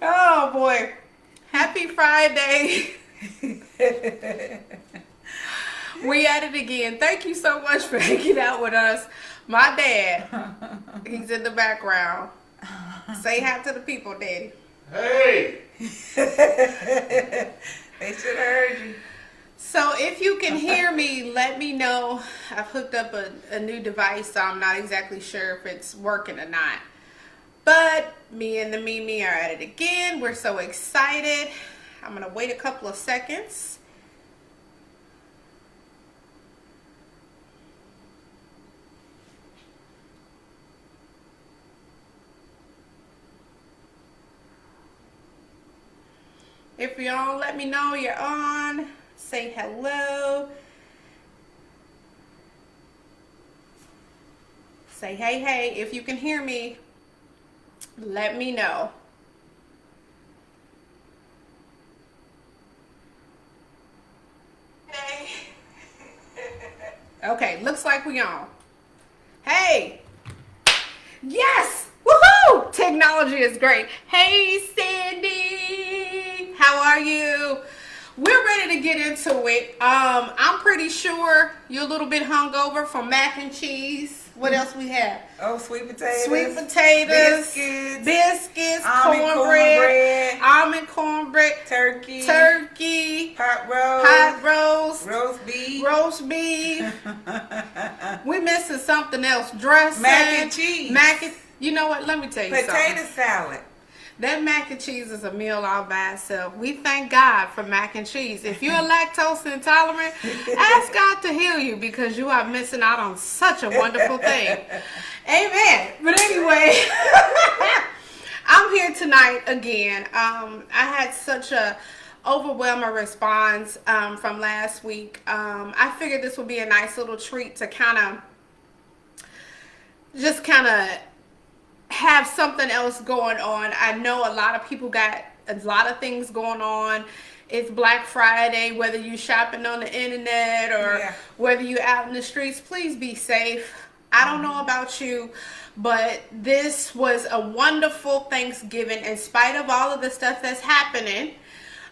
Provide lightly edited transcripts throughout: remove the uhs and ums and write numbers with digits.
Oh boy. Happy Friday. We at it again. Thank you so much for hanging out with us. My dad, he's in the background. Say hi to the people, Daddy. Hey! They should have heard you. So if you can hear me, let me know. I've hooked up a new device, so I'm not exactly sure if it's working or not. But me and the Mimi are at it again. We're so excited. I'm going to wait a couple of seconds. If you're on, let me know you're on. Say hello. Say hey, hey. If you can hear me, let me know. Hey. Okay, looks like we on. Hey. Yes. Woohoo! Technology is great. Hey, Sandy. How are you? We're ready to get into it. I'm pretty sure you're a little bit hungover from mac and cheese. What else we have? Oh, sweet potatoes. Sweet potatoes. Biscuits. Almond cornbread. Turkey. Pot roast. Roast beef. We missing something else. Dressing. Mac and cheese. You know what? Let me tell you something. Potato salad. That mac and cheese is a meal all by itself. We thank God for mac and cheese. If you're lactose intolerant, ask God to heal you because you are missing out on such a wonderful thing. Amen. But anyway, I'm here tonight again. I had such a overwhelming response from last week. I figured this would be a nice little treat to kind of have something else going on. I know a lot of people got a lot of things going on. It's Black Friday, whether you're shopping on the internet or whether you're out in the streets, please be safe. I don't know about you, but this was a wonderful Thanksgiving in spite of all of the stuff that's happening.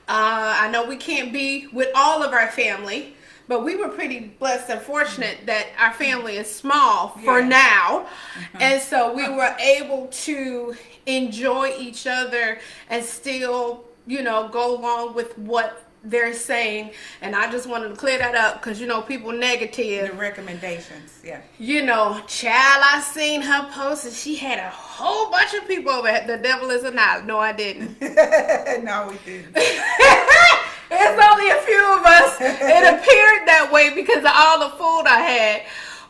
I know we can't be with all of our family, but we were pretty blessed and fortunate that our family is small for now. And so we were able to enjoy each other and still, go along with what they're saying. And I just wanted to clear that up because, people negative. The recommendations, Child, I seen her post and she had a whole bunch of people over at The Devil Is a Lie. No, I didn't. No, we didn't. It's only a few of us. It appeared that way because of all the food I had.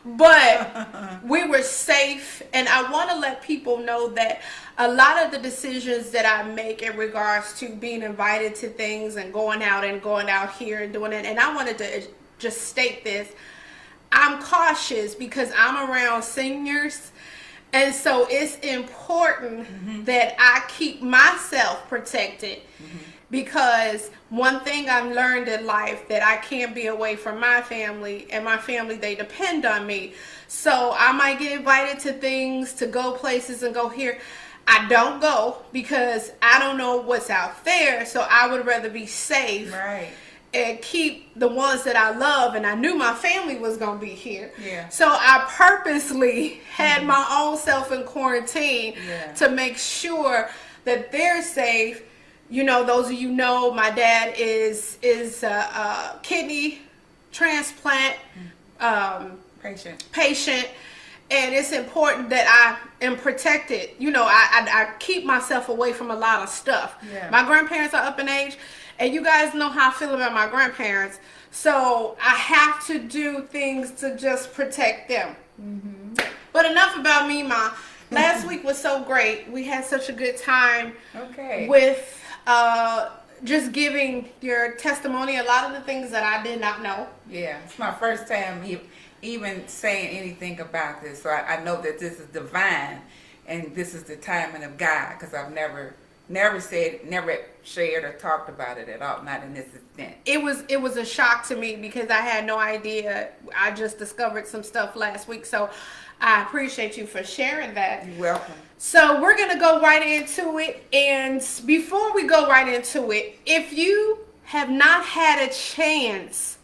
But we were safe. And I want to let people know that a lot of the decisions that I make in regards to being invited to things and going out here and doing it. And I wanted to just state this. I'm cautious because I'm around seniors. And so it's important that I keep myself protected. Because one thing I've learned in life that I can't be away from my family, and my family, they depend on me. So I might get invited to things, to go places and go here. I don't go because I don't know what's out there. So I would rather be safe and keep the ones that I love. And I knew my family was going to be here. So I purposely had my own self in quarantine to make sure that they're safe. Those of my dad is a kidney transplant patient, and it's important that I am protected. I keep myself away from a lot of stuff. My grandparents are up in age, and you guys know how I feel about my grandparents, so I have to do things to just protect them. But enough about me, Ma. Last week was so great. We had such a good time with just giving your testimony, a lot of the things that I did not know. Yeah, it's my first time even saying anything about this. So I know that this is divine and this is the timing of God, because I've never shared or talked about it at all, not in this extent. It was a shock to me because I had no idea. I just discovered some stuff last week. So I appreciate you for sharing that. You're welcome. So we're going to go right into it. And before we go right into it, if you have not had a chance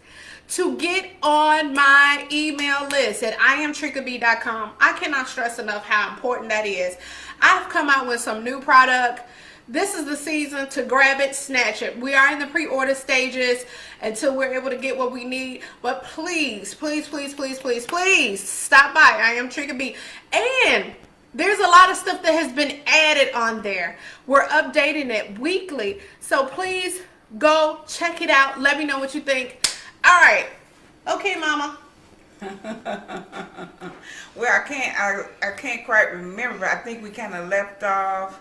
to get on my email list at iamtrickaby.com, I cannot stress enough how important that is. I've come out with some new product. This is the season to grab it, snatch it. We are in the pre-order stages until we're able to get what we need. But please, please, please, please, please, please stop by. I am Tricka B. And there's a lot of stuff that has been added on there. We're updating it weekly. So please go check it out. Let me know what you think. All right. Okay, Mama. Well, I can't quite remember. I think we kind of left off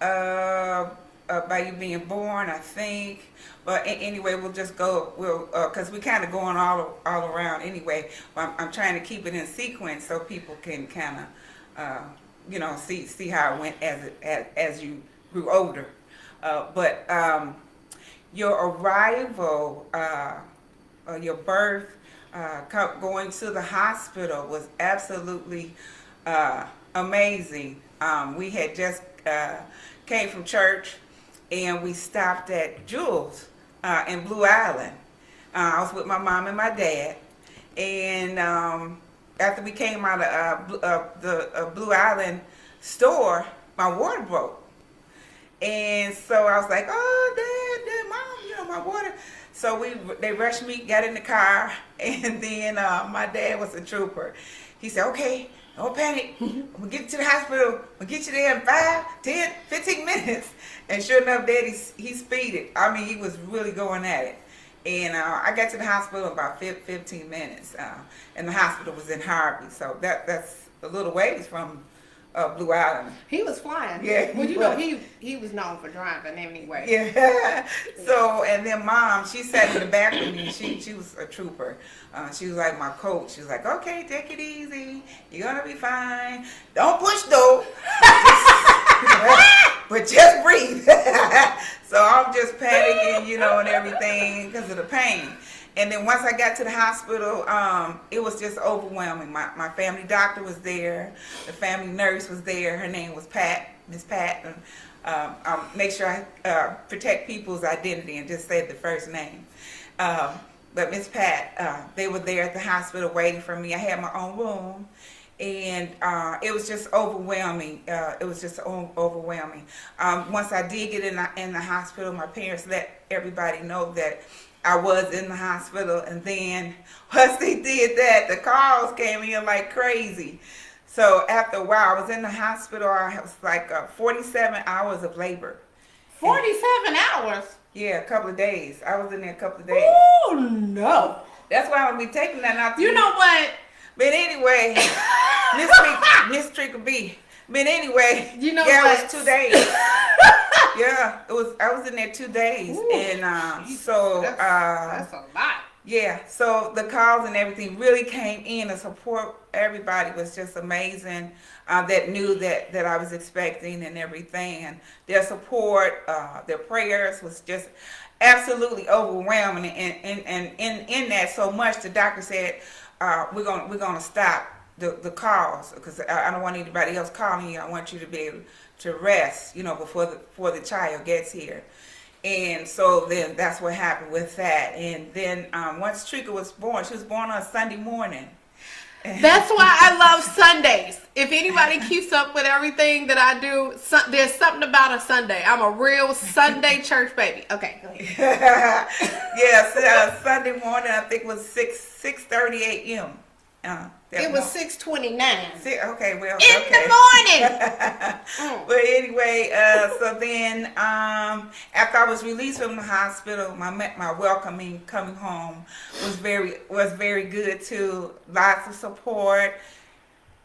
by you being born, I think. But anyway, we'll just go. Because we kind of going all around anyway. I'm trying to keep it in sequence so people can kind of see how it went as you grew older. But your arrival, your birth, going to the hospital was absolutely amazing. We had just came from church, and we stopped at Jules in Blue Island. I was with my mom and my dad, and after we came out of the Blue Island store, my water broke. And so I was like, oh, Dad, Mom, my water. So they rushed me, got in the car, and then my dad was a trooper. He said, okay, don't panic. We'll get you to the hospital. We'll get you there in 5, 10, 15 minutes. And sure enough, Daddy, he speeded. I mean, he was really going at it. And I got to the hospital in about 15 minutes. And the hospital was in Harvey. So that's a little ways from Blue Island. He was flying. Yeah. Well, you know, he was known for driving anyway. Yeah. So, and then Mom, she sat in the back with me. She was a trooper. She was like my coach. She was like, okay, take it easy. You're going to be fine. Don't push though. But just breathe. So I'm just panicking, and everything because of the pain. And then once I got to the hospital, it was just overwhelming. My family doctor was there. The family nurse was there. Her name was Pat, Miss Pat. And I'll make sure I protect people's identity and just say the first name. But Miss Pat, they were there at the hospital waiting for me. I had my own room. And it was just overwhelming. Overwhelming. Once I did get in the hospital, my parents let everybody know that I was in the hospital, and then once they did that, the calls came in like crazy. So after a while, I was in the hospital. I was like 47 hours of labor. 47 hours? Yeah, a couple of days. I was in there a couple of days. Oh, no. That's why I'm going to be taking that out. You know what? But anyway, Miss Tricka B. But anyway, you know what? It was 2 days. Yeah, it was. I was in there 2 days. Ooh, and so that's a lot. Yeah, so the calls and everything really came in. The support, everybody was just amazing. That knew that I was expecting and everything, and their support, their prayers was just absolutely overwhelming. And in that so much, the doctor said, we're gonna stop the calls because I don't want anybody else calling you. I want you to be able to rest, before the child gets here. And so then that's what happened with that. And then once Tricka was born, she was born on Sunday morning. That's why I love Sundays. If anybody keeps up with everything that I do, there's something about a Sunday. I'm a real Sunday church baby. Okay, go ahead. Yes, Sunday morning, I think it was 6:30 a.m. It was 6:29. Okay, well, in the morning. But anyway, so then after I was released from the hospital, my welcoming coming home was very good too. Lots of support.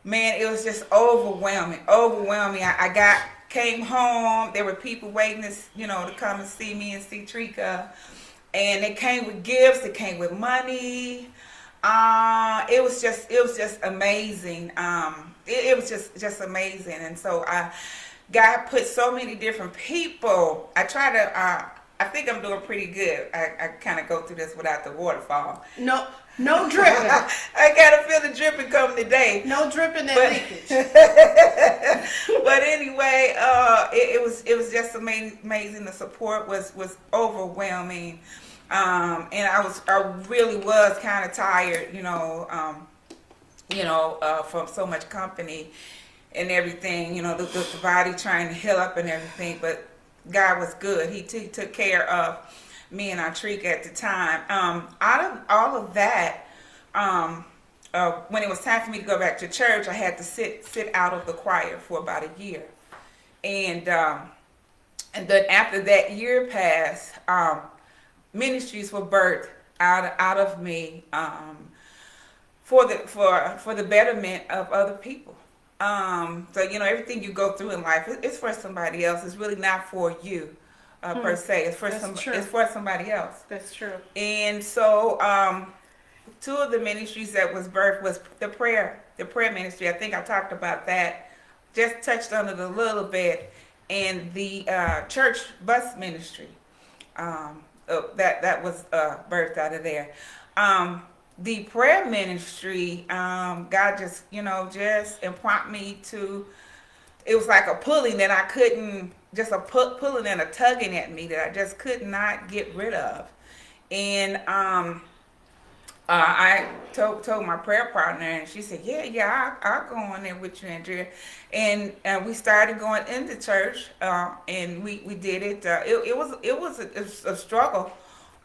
Man, it was just overwhelming. I came home. There were people waiting to come and see me and see Tricka, and they came with gifts. They came with money. It was just amazing. It was just amazing. And so God put so many different people. I try to, I think I'm doing pretty good. I kind of go through this without the waterfall. No, No dripping. I gotta feel the dripping coming today. No dripping and But- leakage. But anyway, it was just amazing. The support was overwhelming, and I really was kind of tired, from so much company and everything. The body trying to heal up and everything. But God was good. He took care of me and Artrique at the time. Out of all of that, when it was time for me to go back to church, I had to sit out of the choir for about a year, and then after that year passed, ministries were birthed out of me for the betterment of other people. So everything you go through in life, it's for somebody else. It's really not for you per se. It's for It's for somebody else. That's true. And so, two of the ministries that was birthed was the prayer ministry. I think I talked about that, just touched on it a little bit, and the church bus ministry that was birthed out of there. The prayer ministry, God just impromptu me to. It was like a pulling that I couldn't, just a pulling and a tugging at me that I just could not get rid of, and I told my prayer partner, and she said, yeah, I'll go on there with you, Andrea. And we started going into church, and we did it. It was a struggle.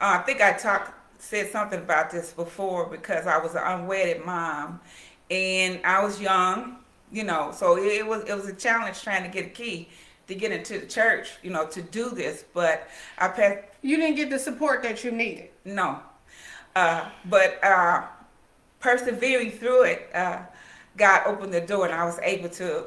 I think I said something about this before, because I was an unwedded mom, and I was young, so it was a challenge trying to get a key to get into the church, to do this. But You didn't get the support that you needed. No. But persevering through it, God opened the door, and I was able to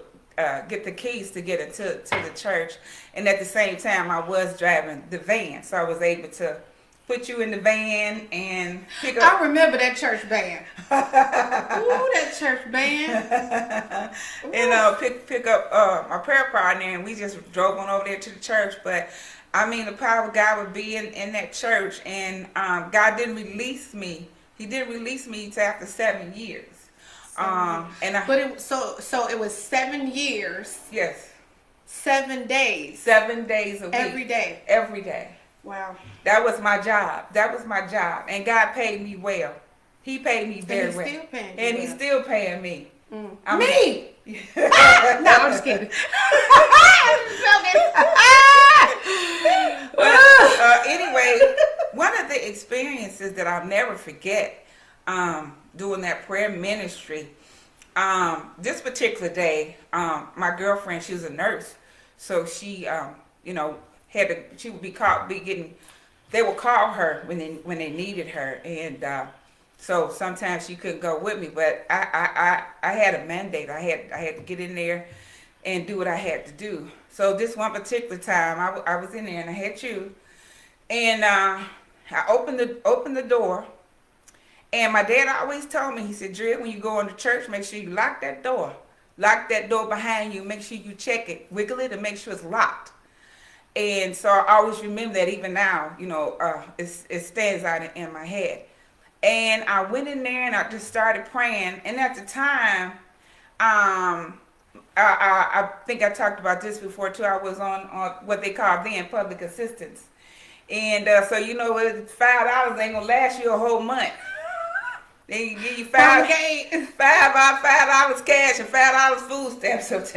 get the keys to get into the church. And at the same time, I was driving the van, so I was able to put you in the van and pick up. I remember that church band. Ooh, that church band. And pick up my prayer partner, and we just drove on over there to the church. But I mean, the power of God would be in that church, and God didn't release me. He didn't release me until after 7 years. So it was 7 years. Yes. 7 days. 7 days a week. Every day. Every day. Wow. That was my job. And God paid me well. He paid me very well. Still paying you And well. He's still paying me. Me? No, No, I'm just kidding. Anyway, one of the experiences that I'll never forget, doing that prayer ministry, this particular day, my girlfriend, she was a nurse, so she, she would they would call her when they needed her, and so sometimes she couldn't go with me, but I had a mandate. I had to get in there and do what I had to do. So this one particular time, I was in there, and I had you, and I opened the door, and my dad always told me, he said, Drea, when you go into church, make sure you lock that door behind you. Make sure you check it, wiggle it, and make sure it's locked. And so I always remember that, even now, it stands out in my head. And I went in there and I just started praying. And at the time, I think I talked about this before too. I was on what they call then public assistance. And so $5 ain't gonna last you a whole month. They give you $5 cash and $5 food stamps.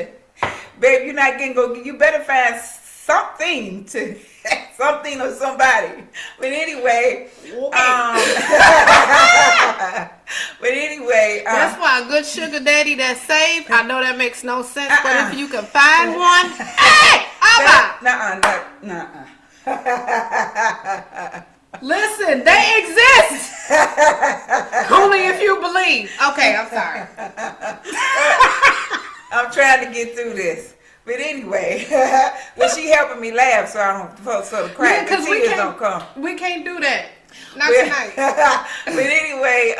Babe, you're not getting you better find something or somebody. But anyway, that's why a good sugar daddy that's saved. I know that makes no sense, but if you can find one, hey, listen, they exist. Only if you believe. Okay, I'm sorry. I'm trying to get through this. But anyway, she helping me laugh so the crack the tears don't come. We can't do that. Not tonight. But anyway,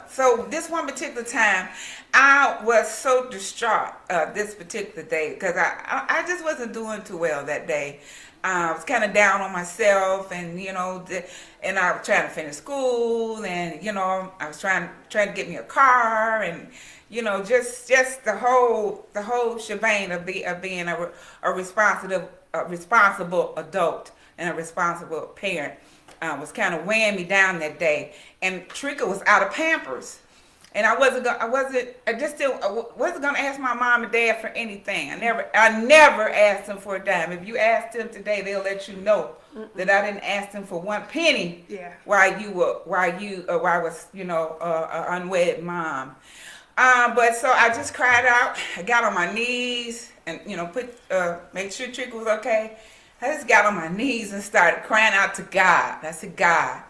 so this one particular time, I was so distraught this particular day because I just wasn't doing too well that day. I was kind of down on myself, and and I was trying to finish school, and I was trying to get me a car, and just the whole shebang of being a responsible adult and a responsible parent was kind of weighing me down that day. And Trika was out of Pampers. And I wasn't gonna ask my mom and dad for anything. I never asked them for a dime. If you asked them today, they'll let you know that I didn't ask them for one penny. Yeah. While I was an unwed mom. But so I just cried out. I got on my knees and make sure Trika was okay. I just got on my knees and started crying out to God. I said, God,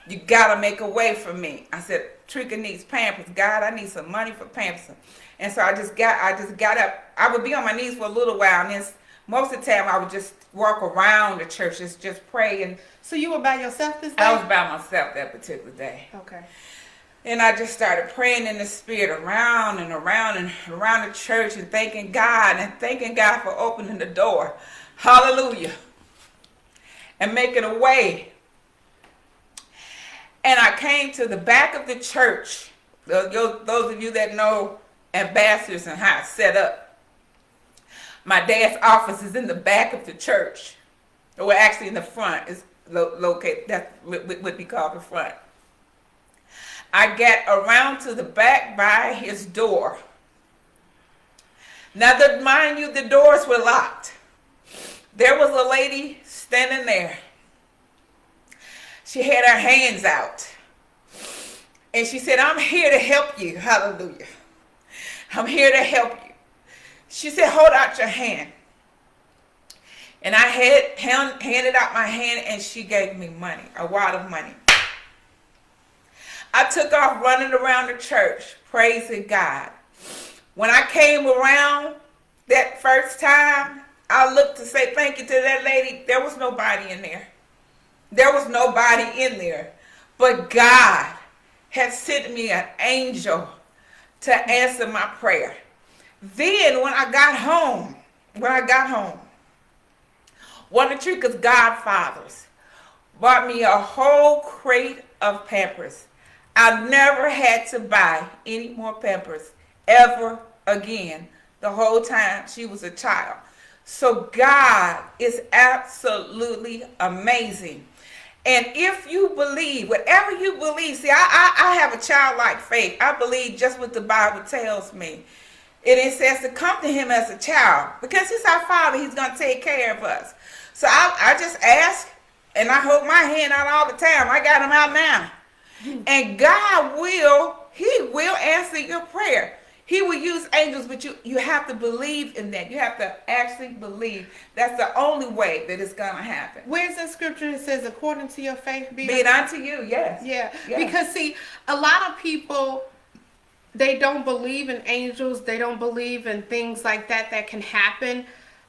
you gotta make a way for me. I said, Trika needs Pampers. God, I need some money for Pampers. And so I just got up. I would be on my knees for a little while, and then most of the time I would just walk around the church, just pray. And so you were by yourself this day? I was by myself that particular day. Okay. And I just started praying in the spirit around and around and around the church and thanking God for opening the door. Hallelujah. And making a way. And I came to the back of the church. Those of you that know Ambassadors and how it's set up. My dad's office is in the back of the church. Well, actually in the front. It's located, that would be called the front. I got around to the back by his door. Now, mind you, the doors were locked. There was a lady standing there. She had her hands out. And she said, I'm here to help you. Hallelujah. I'm here to help you. She said, hold out your hand. And I handed out my hand, and she gave me money, a wad of money. I took off running around the church, praising God. When I came around that first time, I looked to say thank you to that lady. There was nobody in there. There was nobody in there. But God had sent me an angel to answer my prayer. Then when I got home, one of Trika's godfathers bought me a whole crate of Pampers. I never had to buy any more Pampers ever again the whole time she was a child. So God is absolutely amazing. And if you believe, whatever you believe, see, I have a childlike faith. I believe just what the Bible tells me. And it says to come to him as a child. Because he's our Father, he's going to take care of us. So I just ask, and I hold my hand out all the time. I got them out now. And God he will answer your prayer. He will use angels, but you have to believe in that. You have to actually believe. That's the only way that it's going to happen. Where's the scripture that says, according to your faith, be it unto you, yes. Yeah, yes. Because see, a lot of people, they don't believe in angels. They don't believe in things like that can happen.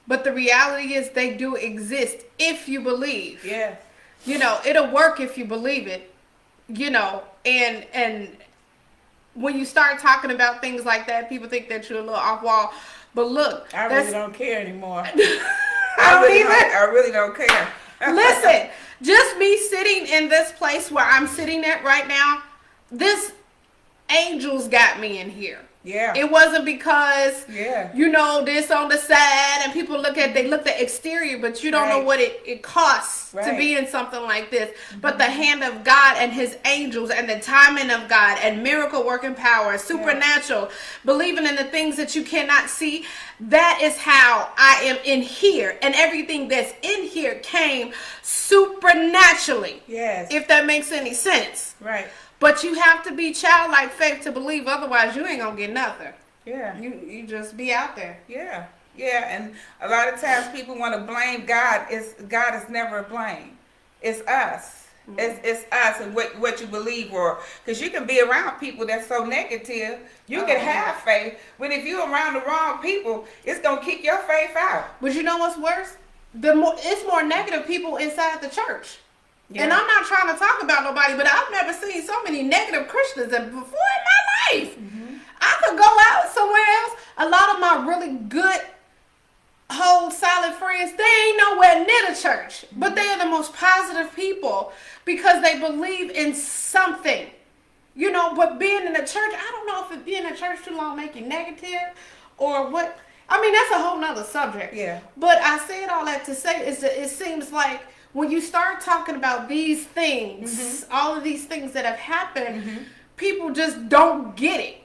But the reality is they do exist if you believe. Yes. It'll work if you believe it. And when you start talking about things like that, people think that you're a little off wall. But look, I really don't care anymore. I really don't care. Listen, just me sitting in this place where I'm sitting at right now, this angels got me in here. Yeah. It wasn't because, this on the side and people look at the exterior, but you don't know what it costs to be in something like this. Mm-hmm. But the hand of God and his angels and the timing of God and miracle working power, supernatural, believing in the things that you cannot see. That is how I am in here. And everything that's in here came supernaturally. Yes. If that makes any sense. Right. But you have to be childlike faith to believe, otherwise you ain't gonna get nothing. Yeah. You just be out there. Yeah. Yeah. And a lot of times people want to blame God. God is never a blame. It's us. Mm-hmm. It's us and what you believe, or because you can be around people that's so negative, you can have faith, but if you're around the wrong people, it's gonna kick your faith out. But you know what's worse? It's more negative people inside the church. Yeah. And I'm not trying to talk about nobody, but I've never seen so many negative Christians before in my life. Mm-hmm. I could go out somewhere else. A lot of my really good, whole, solid friends, they ain't nowhere near the church. But they are the most positive people because they believe in something. You know, but being in the church, I don't know if being in the church too long make you negative or what. I mean, that's a whole nother subject. Yeah. But I said all that to say is that it seems like when you start talking about these things, all of these things that have happened, people just don't get it.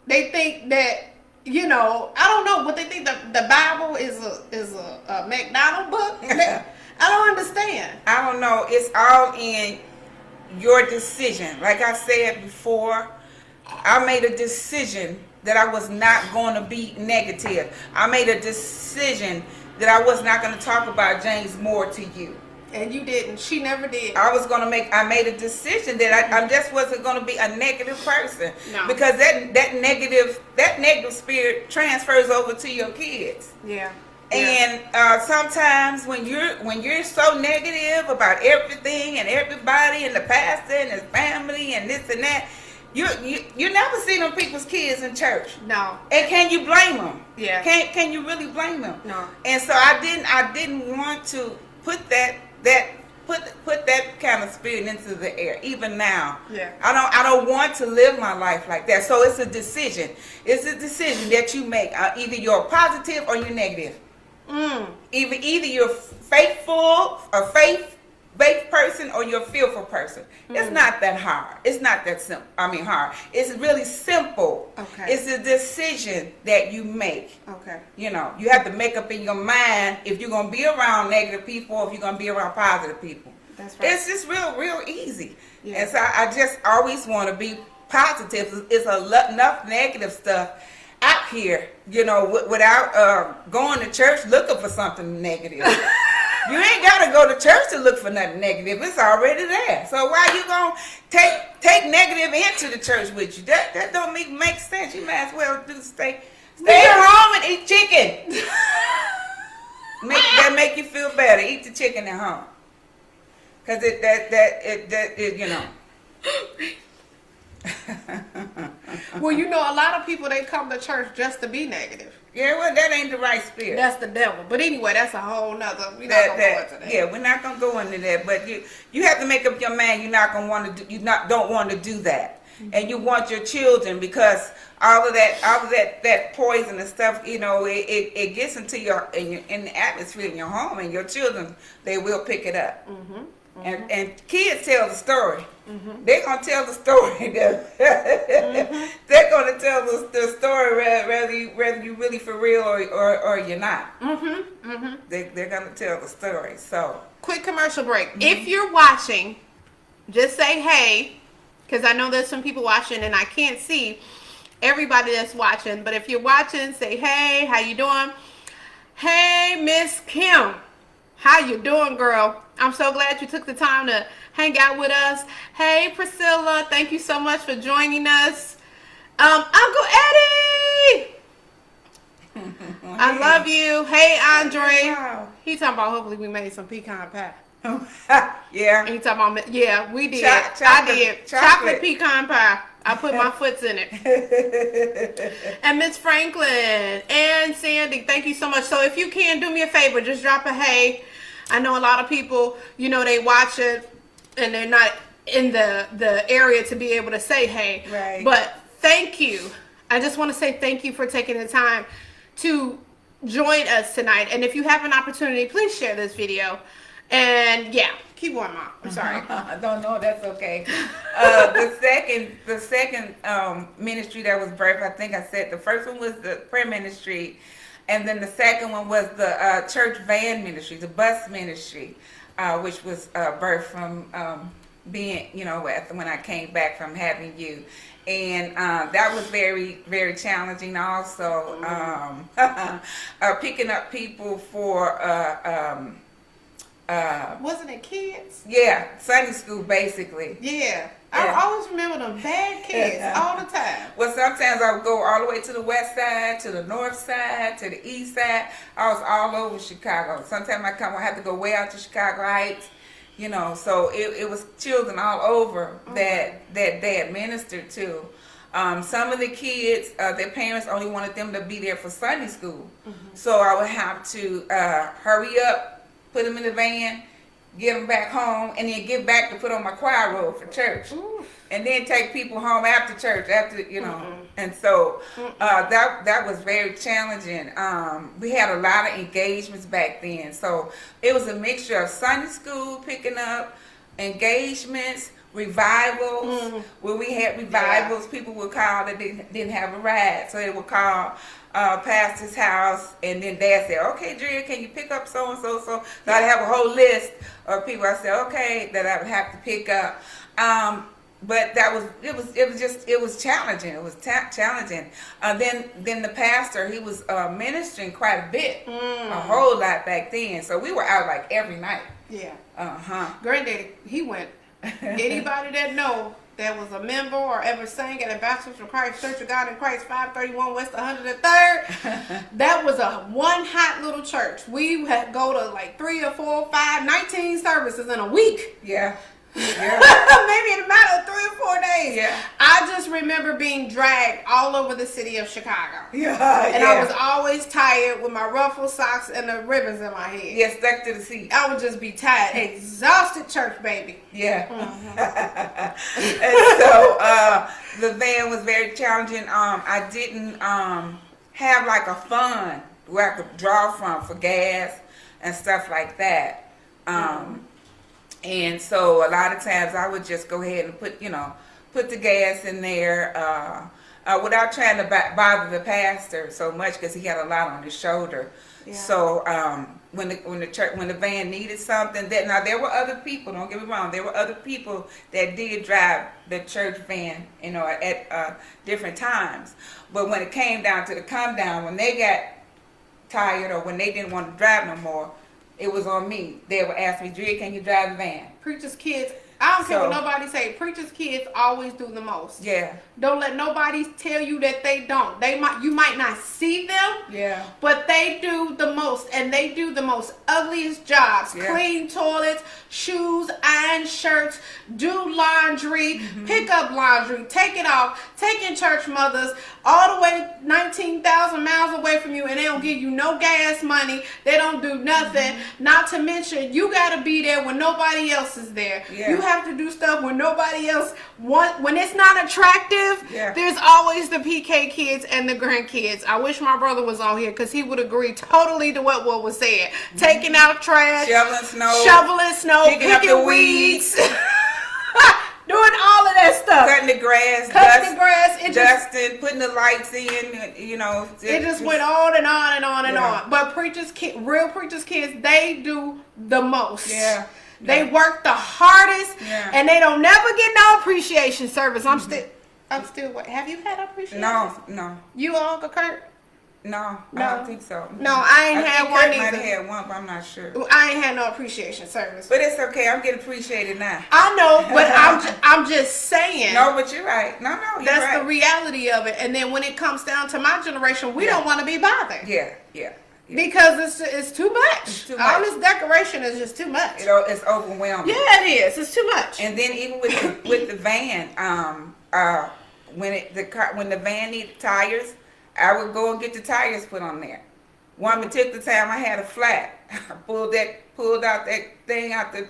They think that, you know, I don't know what they think the Bible is a McDonald book. I don't understand. I don't know. It's all in your decision. Like I said before, I made a decision that I was not going to be negative. I made a decision that I was not going to talk about James Moore to you. And you didn't. She never did. I made a decision that I just wasn't going to be a negative person. No. Because that negative spirit transfers over to your kids. Yeah. And sometimes when you're so negative about everything and everybody and the pastor and his family and this and that, you never see them people's kids in church. No. And can you blame them? Yeah. Can you really blame them? No. And so I didn't want to put that kind of spirit into the air. Even now, Yeah. I don't want to live my life like that. So it's a decision. It's a decision that you make. Either you're positive or you're negative. Either you're faithful, a faith-based person, or you're a fearful person. It's not that hard. It's not that simple. Hard. It's really simple. Okay. It's a decision that you make. Okay. You know, you have to make up in your mind if you're gonna be around negative people or if you're gonna be around positive people. That's right. It's just real easy. Yeah. And so I just always want to be positive. It's enough negative stuff out here, you know, without going to church looking for something negative. You ain't got to go to church to look for nothing negative. It's already there. So why you going to take negative into the church with you? That don't make sense. You might as well stay at home and eat chicken. That make you feel better. Eat the chicken at home. Because it, you know. Well, you know, a lot of people, they come to church just to be negative. Yeah, well, that ain't the right spirit. That's the devil. But anyway, that's a whole nother. We're not gonna go into that. Yeah, we're not gonna go into that. But you have to make up your mind. You're not gonna want to. Don't want to do that. And you want your children, because all of that poison and stuff, you know, it gets into in the atmosphere in your home, and your children, they will pick it up. And kids tell the story. They're gonna tell the story. They're gonna tell the story whether you really for real or you're not. They're gonna tell the story. So quick commercial break. If you're watching, just say hey, because I know there's some people watching and I can't see everybody that's watching. But if you're watching, say hey. How you doing? Hey, Miss Kim. How you doing, girl? I'm so glad you took the time to hang out with us. Hey, Priscilla, thank you so much for joining us. Uncle Eddie, I love you. Hey, Andre. Wow. He talking about hopefully we made some pecan pie. Yeah. And he talking about, yeah, we did. Chocolate- I did. chocolate. Pecan pie. I put my foots in it. And Miss Franklin and Sandy, thank you so much. So if you can do me a favor, just drop a hey. I know a lot of people, you know, they watch it and they're not in the area to be able to say hey. Right. But thank you. I just want to say thank you for taking the time to join us tonight. And if you have an opportunity, please share this video. And yeah, keep going, Mom. I'm sorry. I don't know. That's okay. The second ministry that was birthed, I think I said the first one was the prayer ministry, and then the second one was the church van ministry, the bus ministry, which was birthed from being, you know, when I came back from having you. And that was very, very challenging also. Picking up people for Wasn't it kids? yeah, Sunday school basically. Yeah. I always remember them bad kids all the time. Well, sometimes I would go all the way to the west side, to the north side, to the east side. I was all over Chicago. Sometimes I have to go way out to Chicago Heights, you know. So it was children all over that they administered to. Some of the kids, their parents only wanted them to be there for Sunday school. So I would have to hurry up, put them in the van, get them back home, and then get back to put on my choir robe for church. Oof. And then take people home after church, and so that was very challenging. We had a lot of engagements back then, so it was a mixture of Sunday school picking up, engagements, revivals. When we had revivals, people would call that they didn't have a ride, so they would call pastor's house, and then Dad said, "Okay, Drea, can you pick up so and so?" So I'd have a whole list of people. I said, "Okay," that I would have to pick up. But it was challenging. It was challenging. Then the pastor, he was ministering quite a bit, a whole lot back then. So we were out like every night. Yeah. Granddaddy, he went. Anybody that know that was a member or ever sang at Ambassadors for Christ Church of God in Christ, 531 West 103rd, that was a one hot little church. We had go to like 3 or 4 or 5, 19 services in a week. Yeah. Maybe in a matter of 3 or 4 days. Yeah. I just remember being dragged all over the city of Chicago. Yeah. I was always tired with my ruffled socks and the ribbons in my head. Yeah, stuck to the seat. I would just be tired, exhausted church baby. Yeah. And so the van was very challenging. I didn't have like a fund where I could draw from for gas and stuff like that. And so a lot of times I would just go ahead and put the gas in there without trying to bother the pastor so much, because he had a lot on his shoulder. Yeah. So when the van needed something, now there were other people. Don't get me wrong, there were other people that did drive the church van, at different times. But when it came down to the come down, when they got tired or when they didn't want to drive no more, it was on me. They would ask me, "Drea, can you drive the van?" Preacher's kids, I don't care what nobody say. Preacher's kids always do the most. Yeah. Don't let nobody tell you that they don't. You might not see them. Yeah. But they do the most, and they do the most ugliest jobs. Yeah. Clean toilets, shoes, iron shirts, do laundry, pick up laundry, take it off, taking church mothers all the way 19,000 miles away from you, and they don't give you no gas money. They don't do nothing. Not to mention, you got to be there when nobody else is there. Yeah. You have to do stuff when nobody else when it's not attractive. Yeah. There's always the PK kids and the grandkids. I wish my brother was on here, because he would agree totally to what was said. Taking out trash, shoveling snow, picking weeds. Doing all of that stuff. Cutting the grass, dusting, putting the lights in, It just went on and on and on and on. But real preachers' kids, they do the most. Yeah. They work the hardest, and they don't never get no appreciation service. I'm still waiting. Have you had appreciation? No. You, Uncle Kurt? No, I don't think so. No, I ain't had one either. I might have had one, but I'm not sure. I ain't had no appreciation service. But it's okay. I'm getting appreciated now. I know, but I'm just saying. No, but you're right. No, you're that's right. The reality of it. And then when it comes down to my generation, we don't want to be bothered. Yeah. Because it's too much. It's too much. All this decoration is just too much. It's overwhelming. Yeah, it is. It's too much. And then even with the van, when the van needed tires, I would go and get the tires put on there. One particular time, I had a flat. I pulled out that thing out the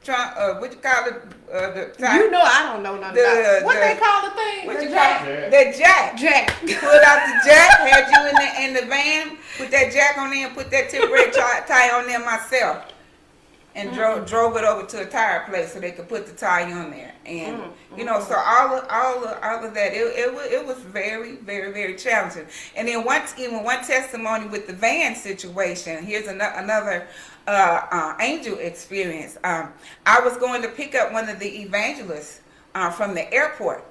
trunk. What you call it? The tire. I don't know nothing about it. What they call the thing? What you call it? The jack. Jack. Pulled out the jack. Had you in the van. Put that jack on there and put that temporary tire on there myself. And drove it over to a tire place so they could put the tire on there, and so all of that, it was very, very, very challenging. And then one testimony with the van situation. Here's another angel experience. I was going to pick up one of the evangelists from the airport,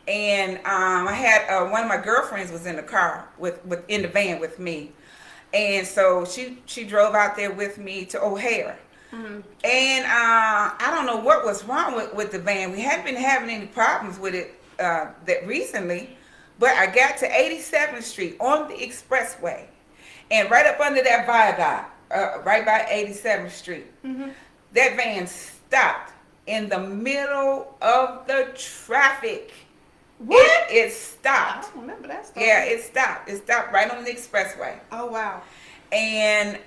and I had one of my girlfriends was in the car in the van with me, and so she drove out there with me to O'Hare. And I don't know what was wrong with the van. We hadn't been having any problems with it that recently, but I got to 87th Street on the expressway, and right up under that viaduct, right by 87th Street, that van stopped in the middle of the traffic. What? It I stopped. don't remember that story. Yeah, it stopped. It stopped right on the expressway. Oh, wow. And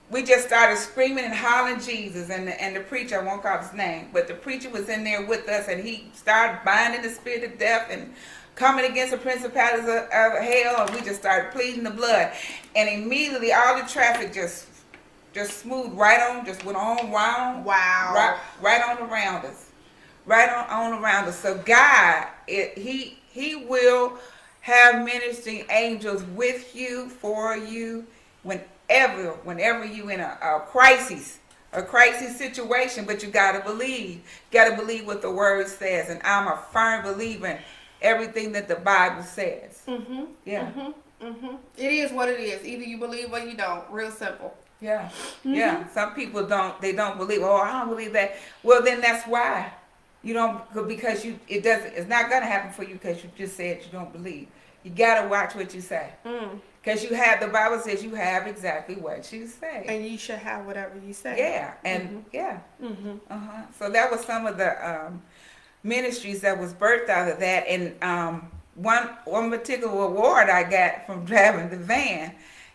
we just started screaming and hollering Jesus, and the preacher, I won't call his name, but the preacher was in there with us, and he started binding the spirit of death and coming against the principalities of hell, and we just started pleading the blood. And immediately all the traffic just smoothed right on, just went on round. Wow. Right on around us. Right on around us. So God, he will have ministering angels with you, for you, whenever you in a crisis situation. But you gotta believe what the word says, and I'm a firm believer in everything that the Bible says. Mm-hmm. Yeah. Mm-hmm. Mm-hmm. It is what it is. Either you believe or you don't. Real simple. Yeah. Mm-hmm. Yeah. Some people don't believe. Oh, I don't believe that. Well, then that's why you don't, because it's not gonna happen for you, because you just said you don't believe. You gotta watch what you say. Because the Bible says you have exactly what you say. And you should have whatever you say. Yeah, and yeah. Mm-hmm. So that was some of the ministries that was birthed out of that. And one particular award I got from driving the van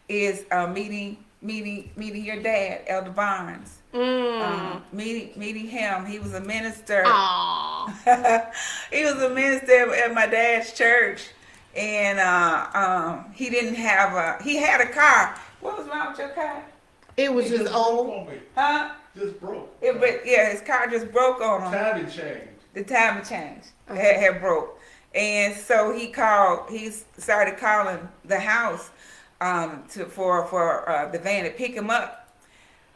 is meeting your dad, Elder Barnes. Meeting him. He was a minister. Aww. He was a minister at my dad's church. And he didn't have he had a car. What was wrong with your car? It was just old. Huh? Just broke. His car just broke on him. Timing changed. The timing changed. Had broke. And so he started calling the house for the van to pick him up.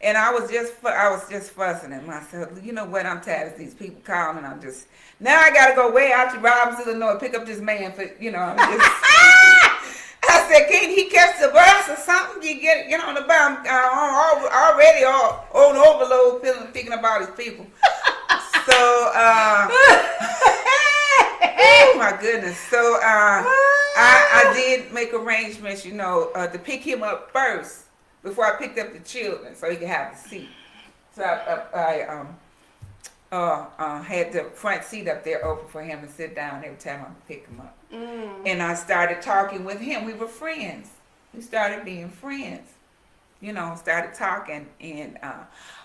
And I was just fussing at myself. You know what? I'm tired of these people calling. Now I gotta go way out to Robbins, Illinois, pick up this man for, I'm just. I said, can't he catch the bus or something? You get on the bus. I'm already on overload, picking up all these people. So, oh my goodness. So I did make arrangements, to pick him up first before I picked up the children, so he could have the seat. So I had the front seat up there open for him to sit down every time I pick him up. And I started talking with him. We were friends. We started being friends. Started talking. And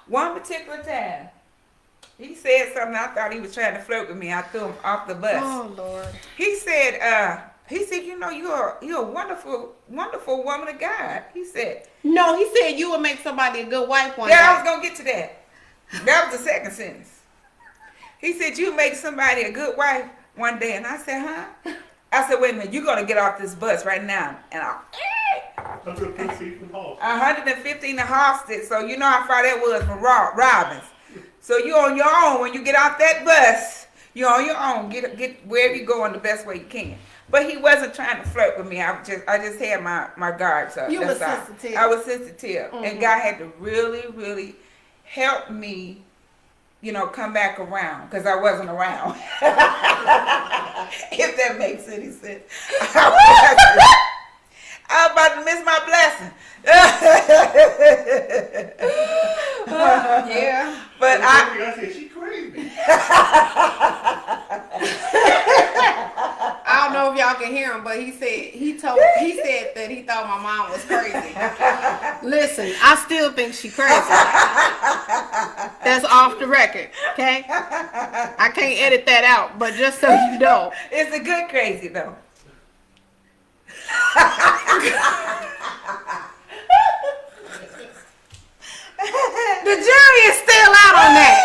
one particular time, he said something. I thought he was trying to flirt with me. I threw him off the bus. Oh, Lord. He said, you're a wonderful, wonderful woman of God. He said. No, he said you would make somebody a good wife one day. Yeah, I was going to get to that. That was the second sentence. He said, you make somebody a good wife one day. And I said, huh? I said, wait a minute, you're going to get off this bus right now. And 115 from Halsted. 115 to Halsted. So you know how far that was from Robbins. So you're on your own. When you get off that bus, you're on your own. Get wherever you go in the best way you can. But he wasn't trying to flirt with me. I just had my guards up. You were sensitive. I was sensitive. And God had to really, really help me, come back around, because I wasn't around. If that makes any sense. I was about to miss my blessing. Yeah. But I said, she crazy. I don't know if y'all can hear him, but he said that he thought my mom was crazy. Listen, I still think she crazy. That's off the record, okay? I can't edit that out, but just so you know. It's a good crazy though. The jury is still out on that.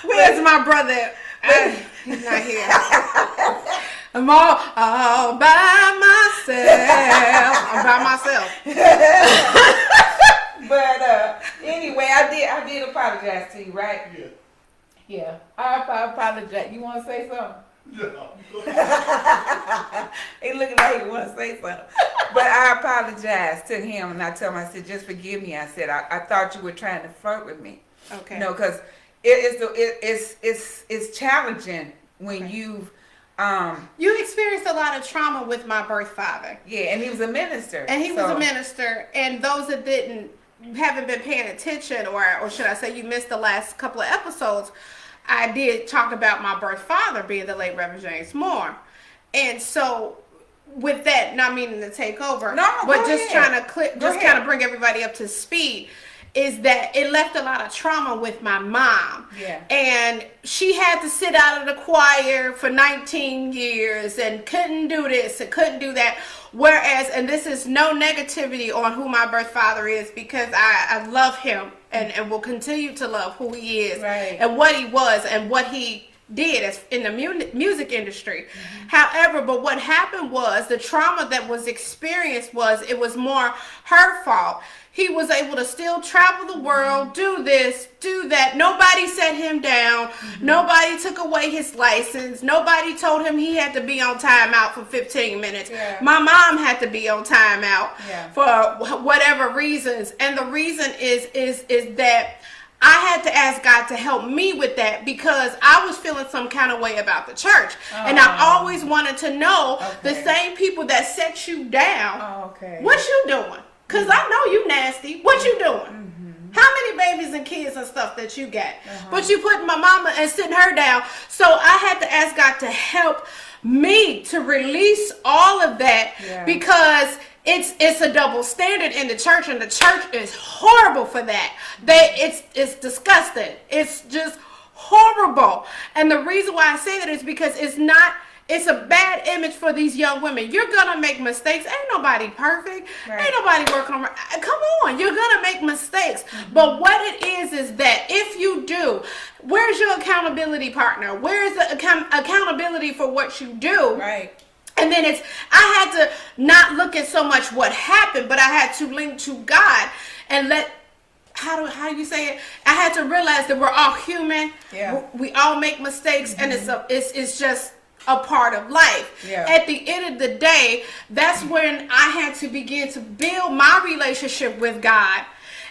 Where's my brother? He's not here. I'm all by myself. I'm by myself. But anyway, I did apologize to you, right? Yeah. Yeah. I apologize. You want to say something? No. He looking like he want to say something. But I apologized to him, and I told him, I said, just forgive me. I said, I thought you were trying to flirt with me. Okay. Because it's challenging when you've you experienced a lot of trauma with my birth father. yeah, and he was a minister. And he was a minister, and those that haven't been paying attention, or should I say you missed the last couple of episodes, I did talk about my birth father being the late Reverend James Moore. And so with that, not meaning to take over, No, but go just ahead. trying to Go kind ahead. of bring everybody up to speed, is that it left a lot of trauma with my mom. Yeah. And she had to sit out of the choir for 19 years and couldn't do this and couldn't do that. Whereas, and this is no negativity on who my birth father is, because I love him and will continue to love who he is, Right. and what he was and what he did as in the music industry. However, but what happened was the trauma that was experienced was it was more her fault. He was able to still travel the world, do this, do that. Nobody set him down. Nobody took away his license. Nobody told him he had to be on timeout for 15 minutes. Yeah. My mom had to be on timeout Yeah. for whatever reasons. And the reason is that I had to ask God to help me with that, because I was feeling some kind of way about the church. And I always wanted to know the Okay. same people that set you down, Oh, okay. what you doing? Because I know you nasty. What you doing? How many babies and kids and stuff that you got? But you putting my mama and sitting her down. So I had to ask God to help me to release all of that, Yeah. because it's a double standard in the church, and the church is horrible for that. It's disgusting. It's just horrible. And the reason why I say that is because it's a bad image for these young women. You're gonna make mistakes. Ain't nobody perfect. Right. Ain't nobody working on. Come on, you're gonna make mistakes. But what it is that if you do, where's your accountability partner? Where's the accountability for what you do? Right. And then I had to not look at so much what happened, but I had to link to God and how do you say it? I had to realize that we're all human. Yeah. We all make mistakes, and it's just a part of life. Yeah. At the end of the day, that's when I had to begin to build my relationship with God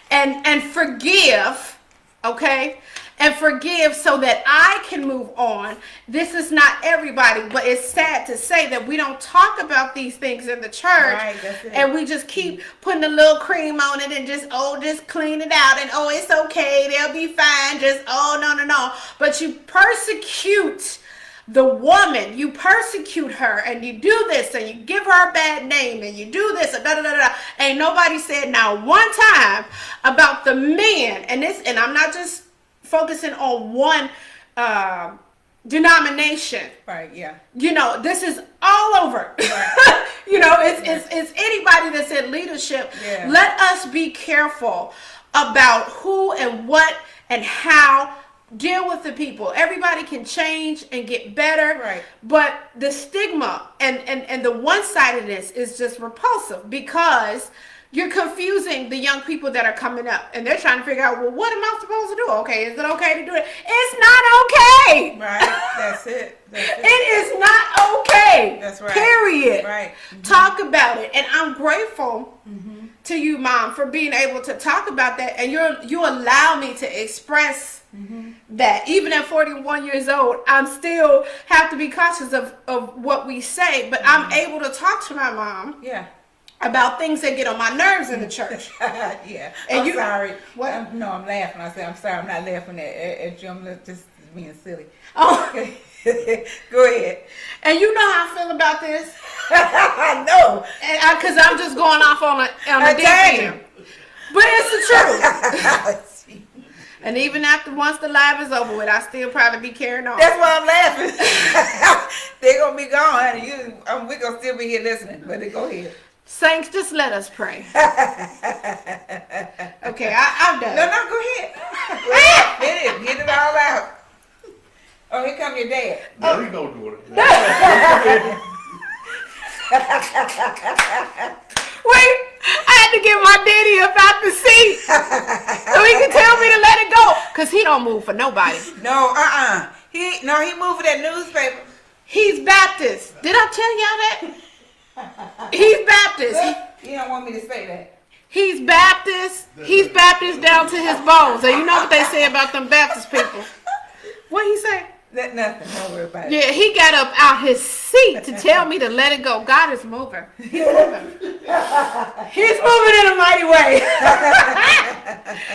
and forgive, okay? And forgive so that I can move on. This is not everybody, but it's sad to say that we don't talk about these things in the church. Right, that's it. And we just keep putting a little cream on it and just clean it out. And it's okay, they'll be fine. No. But you persecute the woman, you persecute her, and you do this, and you give her a bad name, and you do this, and Ain't nobody said now one time about the men, and I'm not just focusing on one denomination. Right. Yeah. This is all over. Right. It's anybody that's in leadership. Yeah. Let us be careful about who and what and how. Deal with the people. Everybody can change and get better. Right. But the stigma and the one-sidedness is just repulsive, because you're confusing the young people that are coming up, and they're trying to figure out, well, what am I supposed to do? Okay, is it okay to do it? It's not okay. Right. That's it. That's it. It is not okay. That's right. Period. Right. Talk about it. And I'm grateful to you, Mom, for being able to talk about that. And you allow me to express that. Even at 41 years old, I'm still have to be cautious of what we say. But I'm able to talk to my mom Yeah. about things that get on my nerves in the church. Yeah. And I'm you- sorry. What? I'm laughing. I said I'm sorry. I'm not laughing at you. I'm just being silly. Oh, Go ahead. and you know how I feel about this? I know. And because I'm just going off on a I deep tell end. But it's the truth. And even once the live is over with, I still probably be carrying on. That's why I'm laughing. They're gonna be gone, honey. We're gonna still be here listening. But go ahead. Saints, just let us pray. Okay, I'm done. No, go ahead. Go ahead. Get it all out. Oh, here come your dad. There you go, daughter. Wait, I had to get my daddy up out the seat so he can tell me to let it go. Because he don't move for nobody. No, He moved that newspaper. He's Baptist. Did I tell y'all that? He's Baptist. You don't want me to say that. He's Baptist. He's Baptist down to his bones. And you know what they say about them Baptist people. What he say? Nothing. Don't worry about it. Yeah, he got up out his seat to tell me to let it go. God is moving. He's moving. He's moving in a mighty way.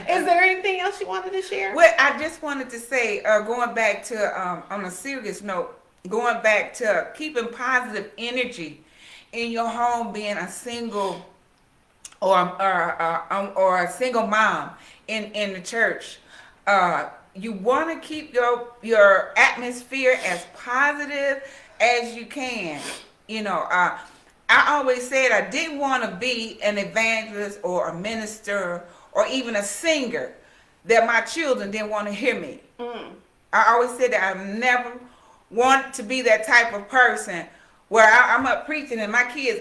Is there anything else you wanted to share? Well, I just wanted to say, going back to, on a serious note, going back to keeping positive energy in your home, being a single or a single mom in the church. You want to keep your atmosphere as positive as you can. You know, I always said I didn't want to be an evangelist or a minister or even a singer that my children didn't want to hear me. I always said that I never want to be that type of person where I'm up preaching and my kids,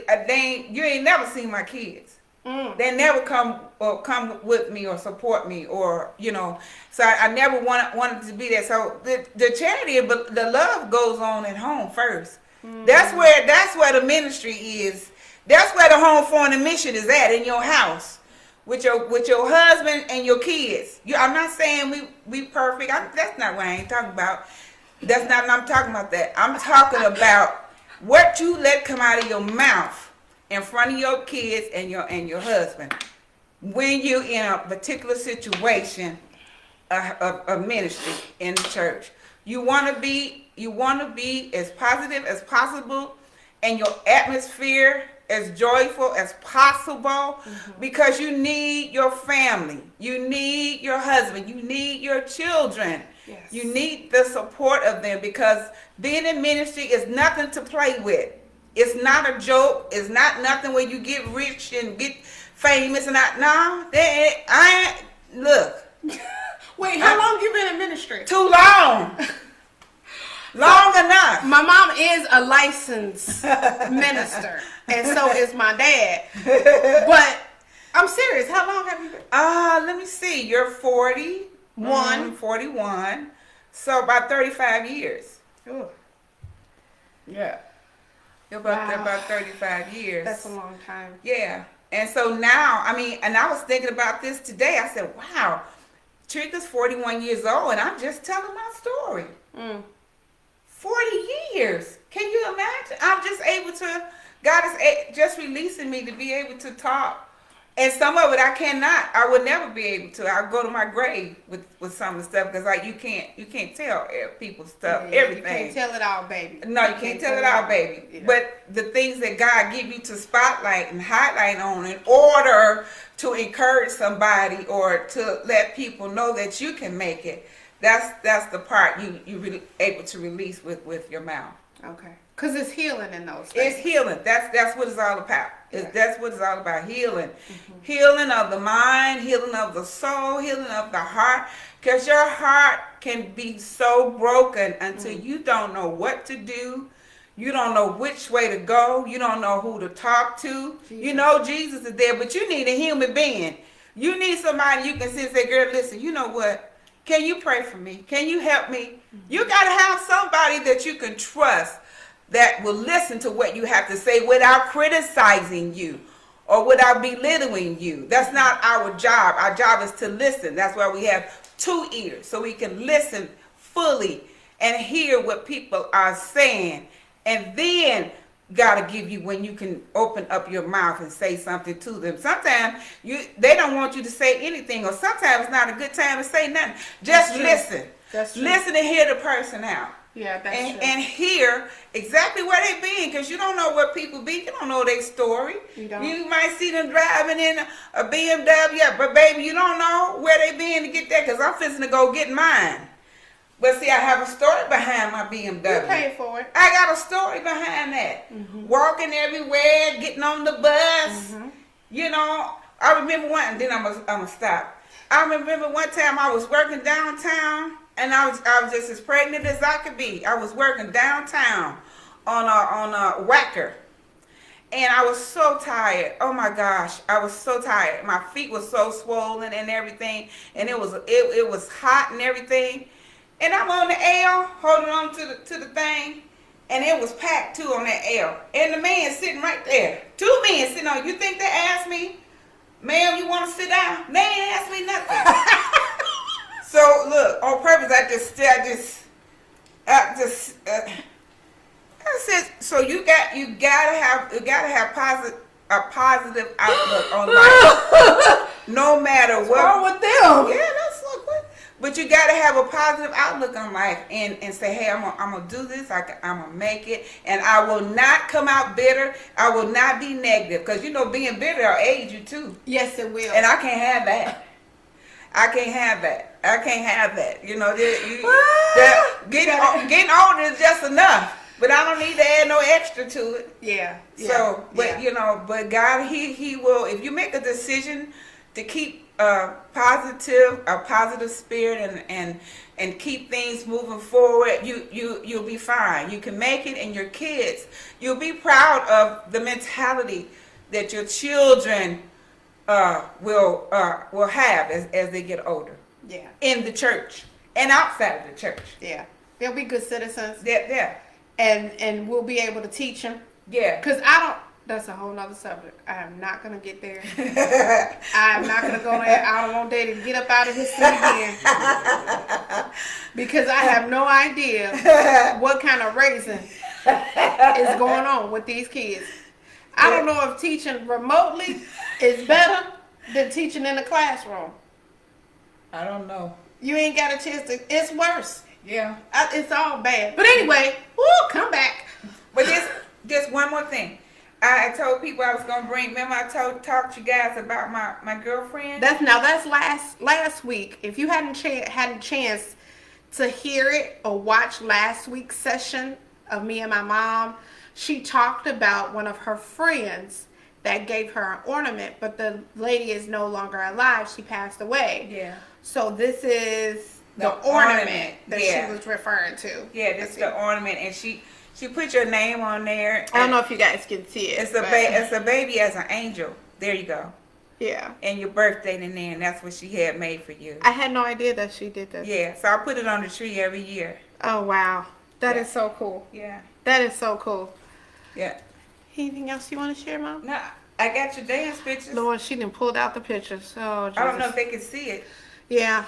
you ain't never seen my kids. They never come with me or support me, or so I never wanted to be there. So the charity, but the love goes on at home first. That's where the ministry is. That's where the home foreign and mission is at, in your house with your husband and your kids. I'm not saying we perfect. That's not what I ain't talking about. That's not what I'm talking about. That I'm talking about what you let come out of your mouth in front of your kids and your husband when you're in a particular situation of ministry in the church. You want to be as positive as possible, and your atmosphere as joyful as possible, because you need your family, you need your husband, you need your children. Yes. You need the support of them, because being in ministry is nothing to play with. It's not a joke. It's not nothing where you get rich and get famous and look. Wait, how long you been in ministry? Too long. Long enough. My mom is a licensed minister, and so is my dad. But I'm serious. How long have you been? Let me see. You're 41. 41. So about 35 years. Ooh. Yeah. About 35 years. That's a long time. Yeah. And so now, and I was thinking about this today. I said, wow, Trika's 41 years old, and I'm just telling my story. 40 years. Can you imagine? I'm just able to, God is just releasing me to be able to talk. And some of it I would never be able to. I'll go to my grave with some of the stuff, because you can't tell people's stuff, everything. You can't tell it all, baby. No, you can't tell it all, baby. Yeah. But the things that God give you to spotlight and highlight on in order to encourage somebody or to let people know that you can make it, that's the part you really able to release with your mouth. Okay. Because it's healing in those things. It's healing. That's what it's all about. Yeah. That's what it's all about, healing. Healing of the mind, healing of the soul, healing of the heart. Because your heart can be so broken until you don't know what to do. You don't know which way to go. You don't know who to talk to. Jesus. You know Jesus is there, but you need a human being. You need somebody you can sit and say, girl, listen, you know what? Can you pray for me? Can you help me? You got to have somebody that you can trust, that will listen to what you have to say without criticizing you or without belittling you. That's not our job. Our job is to listen. That's why we have 2 ears, so we can listen fully and hear what people are saying. And then God will give you when you can open up your mouth and say something to them. Sometimes they don't want you to say anything, or sometimes it's not a good time to say nothing. Just listen. That's true. Listen and hear the person out. Yeah, that's true. And hear exactly where they been, because you don't know what people be. You don't know their story. You don't. You might see them driving in a BMW, but baby, you don't know where they been to get there, because I'm fixing to go get mine. But see, I have a story behind my BMW. You paid for it. I got a story behind that. Walking everywhere, getting on the bus. I remember one, and then I'm gonna stop. I remember one time I was working downtown, and I was just as pregnant as I could be. I was working downtown on a whacker, and I was so tired. Oh my gosh, I was so tired. My feet were so swollen and everything, and it was hot and everything. And I'm on the L, holding on to the thing, and it was packed too on that L. And the man sitting right there. 2 men sitting on. You think they asked me, ma'am, you want to sit down? They ain't asked me nothing. So look, on purpose, I said, so you gotta have a positive outlook on life. no matter What's wrong what. with them? Yeah, that's what. But you got to have a positive outlook on life and say, hey, I'm gonna do this. I'm gonna make it, and I will not come out bitter. I will not be negative, because you know being bitter will age you too, Yes, it will. and I can't have that. I can't have that. I can't have that. You know, getting older is just enough. But I don't need to add no extra to it. Yeah. So, but you know, but God, He will. If you make a decision to keep a positive spirit and keep things moving forward, you'll be fine. You can make it, and your kids, you'll be proud of the mentality that your children will have as they get older. Yeah. In the church and outside of the church. Yeah. They'll be good citizens. Yeah. And we'll be able to teach them. Yeah. Because that's a whole nother subject. I am not going to get there. I am not going to go there. I don't want Daddy to get up out of his seat again. Because I have no idea what kind of raising is going on with these kids. I don't know if teaching remotely is better than teaching in the classroom. I don't know. You ain't got a chance to. It's worse. Yeah. It's all bad. But anyway, come back. But just one more thing. I told people I was gonna bring. Remember, I talked to you guys about my girlfriend. That's last week. If you hadn't had a chance to hear it or watch last week's session of me and my mom, she talked about one of her friends that gave her an ornament, but the lady is no longer alive. She passed away. Yeah. So this is the ornament that she was referring to. Yeah, this is the ornament, and she put your name on there. I don't know if you guys can see it. It's a baby as an angel. There you go. Yeah. And your birthday in there, and that's what she had made for you. I had no idea that she did this. Yeah, so I put it on the tree every year. Oh, wow. That is so cool. Yeah. That is so cool. Yeah. Anything else you want to share, Mom? No, I got your dance pictures. Lord, she done pulled out the pictures. Oh, Jesus. I don't know if they can see it. Yeah.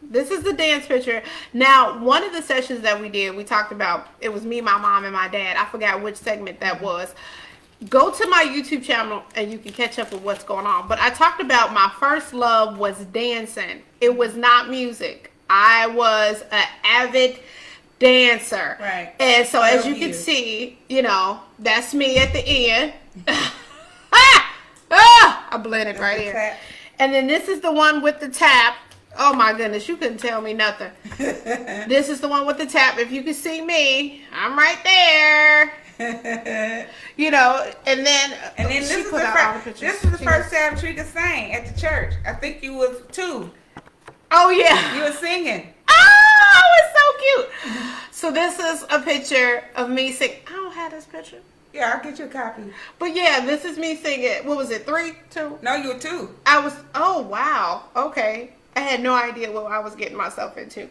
This is the dance picture. Now, one of the sessions that we did, we talked about, it was me, my mom, and my dad. I forgot which segment that was. Go to my YouTube channel and you can catch up with what's going on. But I talked about my first love was dancing. It was not music. I was an avid dancer. Right. And so as you can see, you know, that's me at the end. I blended right here. Tap. And then this is the one with the tap. Oh my goodness, you couldn't tell me nothing. This is the one with the tap. If you can see me, I'm right there. You know, and then this is the first time Trika sang at the church. I think you was 2. Oh yeah. You were singing. Oh, it's so cute. So this is a picture of me singing. I don't have this picture. Yeah, I'll get you a copy. But yeah, this is me singing. What was it? 3, 2? No, you were 2. Oh wow. Okay. I had no idea what I was getting myself into.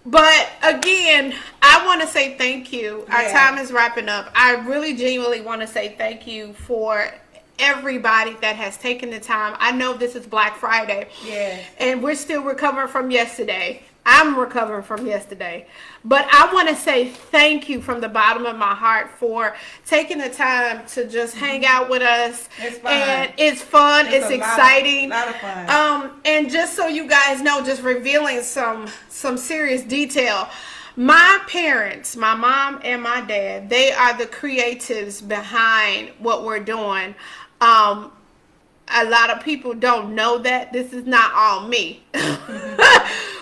But again, I want to say thank you. Our time is wrapping up. I really genuinely want to say thank you for everybody that has taken the time. I know this is Black Friday. Yeah. And we're still recovering from yesterday. I'm recovering from yesterday. But I want to say thank you from the bottom of my heart for taking the time to just hang out with us. It's fun. And it's fun. It's exciting. Lot of fun. And just so you guys know, just revealing some serious detail. My parents, my mom and my dad, they are the creatives behind what we're doing. A lot of people don't know that. This is not all me.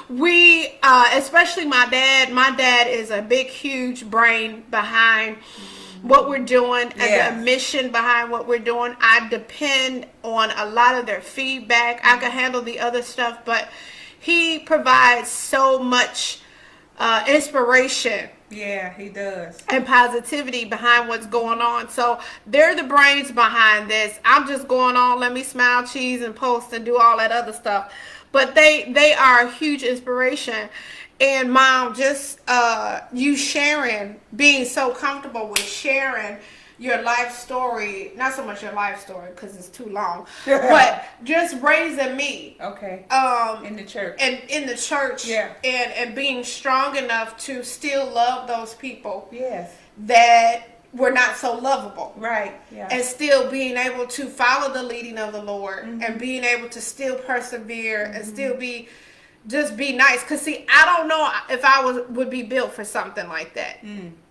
We, especially my dad is a big, huge brain behind what we're doing and the mission behind what we're doing. I depend on a lot of their feedback. I can handle the other stuff, but he provides so much inspiration. Yeah, he does. And positivity behind what's going on. So they're the brains behind this. I'm just going on, let me smile, cheese, and post and do all that other stuff. But they are a huge inspiration. And Mom, just you sharing, being so comfortable with sharing your life story, not so much your life story because it's too long, but just raising me. Okay. In the church. And in the church. Yeah. And being strong enough to still love those people. Yes. That we're not so lovable. Right. Yeah. And still being able to follow the leading of the Lord and being able to still persevere and still be nice. Because see, I don't know if I would be built for something like that.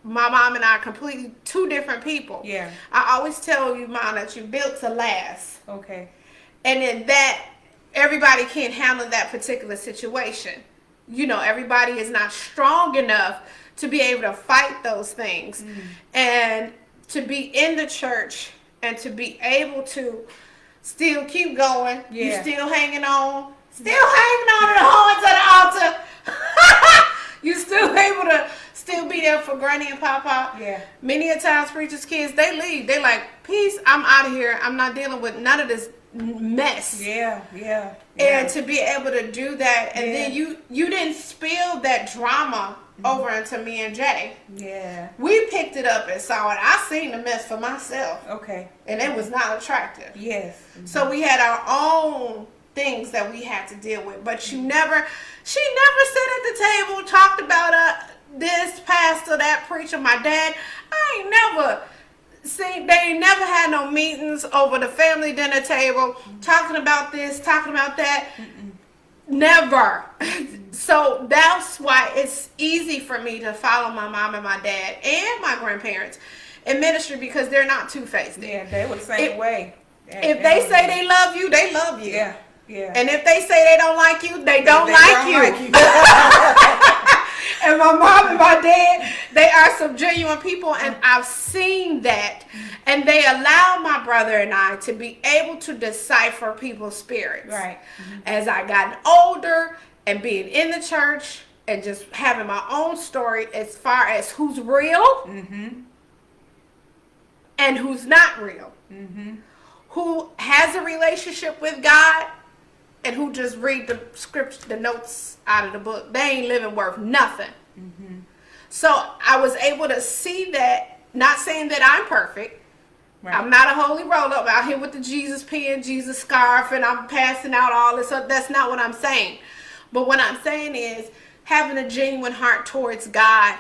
My mom and I are completely two different people. Yeah. I always tell you, Mom, that you're built to last. Okay. And in that, everybody can't handle that particular situation. You know, everybody is not strong enough to be able to fight those things. And to be in the church and to be able to still keep going. Yeah. You still hanging on. Still hanging on to the horns of the altar. You still able to still be there for Granny and Papa. Yeah. Many a times preachers' kids, they leave. They like, peace, I'm out of here. I'm not dealing with none of this mess. Yeah. Yeah. And to be able to do that, and then you didn't spill that drama over into me and Jay. Yeah. We picked it up and saw it. I seen the mess for myself, Okay. and it was not attractive. Yes. So we had our own things that we had to deal with. But she never sat at the table, talked about this pastor, that preacher, my dad. I ain't never seen, they ain't never had no meetings over the family dinner table, talking about this, talking about that. Never. So that's why it's easy for me to follow my mom and my dad and my grandparents in ministry, because they're not two-faced. Yeah, they were the same way. If they say they love you, they love you. Yeah. Yeah. And if they say they don't like you, they don't like you. And my mom and my dad, they are some genuine people, and I've seen that. And they allow my brother and I to be able to decipher people's spirits. Right. As I gotten older and being in the church and just having my own story as far as who's real and who's not real. Who has a relationship with God and who just read the scripture, the notes out of the book. They ain't living worth nothing. So I was able to see that, not saying that I'm perfect. Right. I'm not a holy roll-up out here with the Jesus pen, Jesus scarf, and I'm passing out all this. So that's not what I'm saying. But what I'm saying is having a genuine heart towards God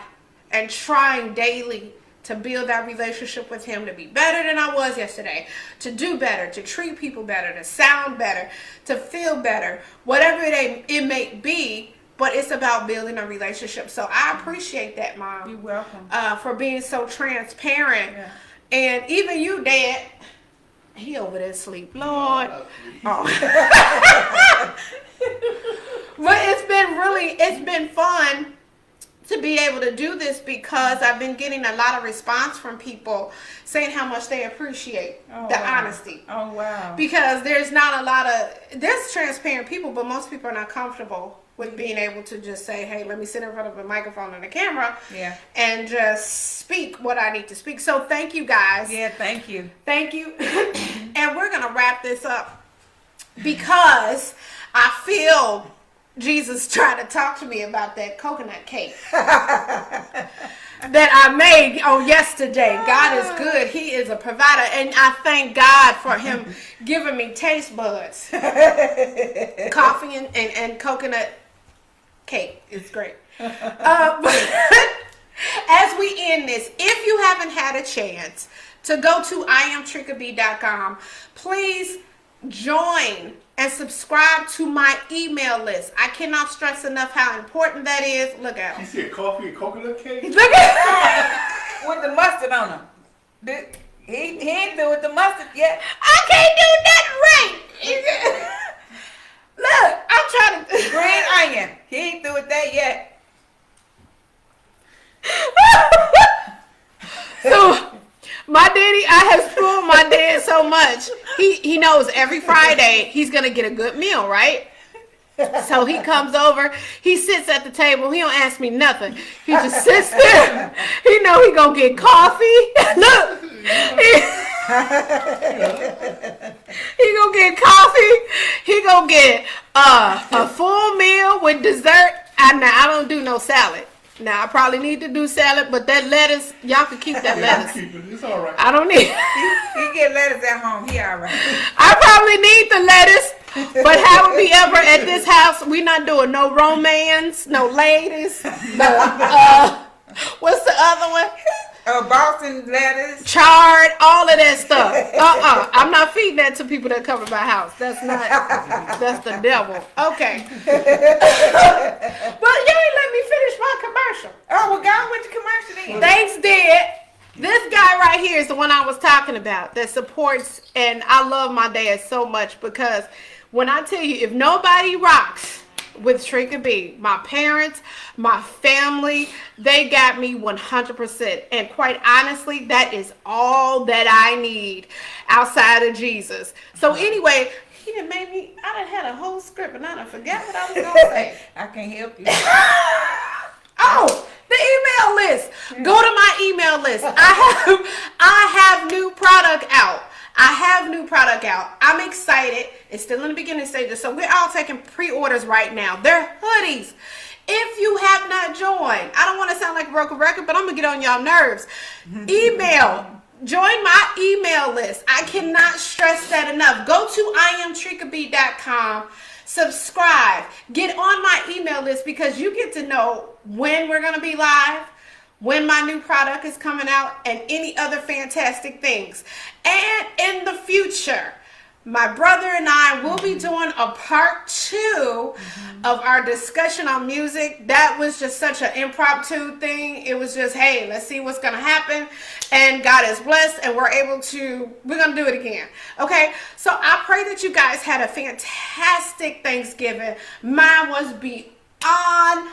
and trying daily to build that relationship with him, to be better than I was yesterday, to do better, to treat people better, to sound better, to feel better, whatever it may be, but it's about building a relationship. So I appreciate that, Mom. You're welcome. For being so transparent. Yeah. And even you, Dad, he over there asleep. Lord. Oh. But it's been fun to be able to do this, because I've been getting a lot of response from people saying how much they appreciate the honesty. Oh, wow. Because there's transparent people, but most people are not comfortable with being able to just say, hey, let me sit in front of a microphone and a camera and just speak what I need to speak. So thank you, guys. Yeah, thank you. Thank you. And we're going to wrap this up because I feel Jesus trying to talk to me about that coconut cake that I made on yesterday. God is good. He is a provider. And I thank God for him giving me taste buds. Coffee and coconut cake is great. As we end this, if you haven't had a chance to go to iamtrickaby.com, please join and subscribe to my email list. I cannot stress enough how important that is. Look at him. You said coffee and coconut cake? Look at With the mustard on him. He ain't do with the mustard yet. I can't do nothing right. Look, I'm trying to. Green onion. He ain't do with that yet. So, my daddy, I have spoiled my dad so much. He knows every Friday he's going to get a good meal, right? So he comes over, he sits at the table, he don't ask me nothing. He just sits there. He know he going to get coffee. Look. He gonna get coffee. He gonna get a full meal with dessert. I don't do no salad. Now I probably need to do salad, but that lettuce, y'all can keep that lettuce. It's all right. I don't need. He get lettuce at home. He all right. I probably need the lettuce, but how we ever at this house, we not doing no romance, no ladies, no. What's the other one? Boston lettuce. chard, all of that stuff. I'm not feeding that to people that come to my house. That's the devil. Okay. But you ain't let me finish my commercial. Oh, well, go with the commercial then. Thanks, Dad. This guy right here is the one I was talking about that supports, and I love my dad so much because when I tell you, if nobody rocks with Trika B, my parents, my family, they got me 100%. And quite honestly, that is all that I need outside of Jesus. So anyway, he done made me, I done had a whole script and I done forgot what I was going to say. I can't help you. Oh, the email list. Go to my email list. I have new product out. I'm excited. It's still in the beginning stages, so we're all taking pre-orders right now. They're hoodies. If you have not joined, I don't want to sound like a broken record, but I'm gonna get on y'all nerves. Join my email list. I cannot stress that enough. Go to iamtrikab.com. Subscribe. Get on my email list because you get to know when we're going to be live, when my new product is coming out, and any other fantastic things. And in the future, my brother and I will be doing a part 2 of our discussion on music. That was just such an impromptu thing. It was just, hey, let's see what's going to happen. And God is blessed, and we're going to do it again. Okay, so I pray that you guys had a fantastic Thanksgiving. Mine was beyond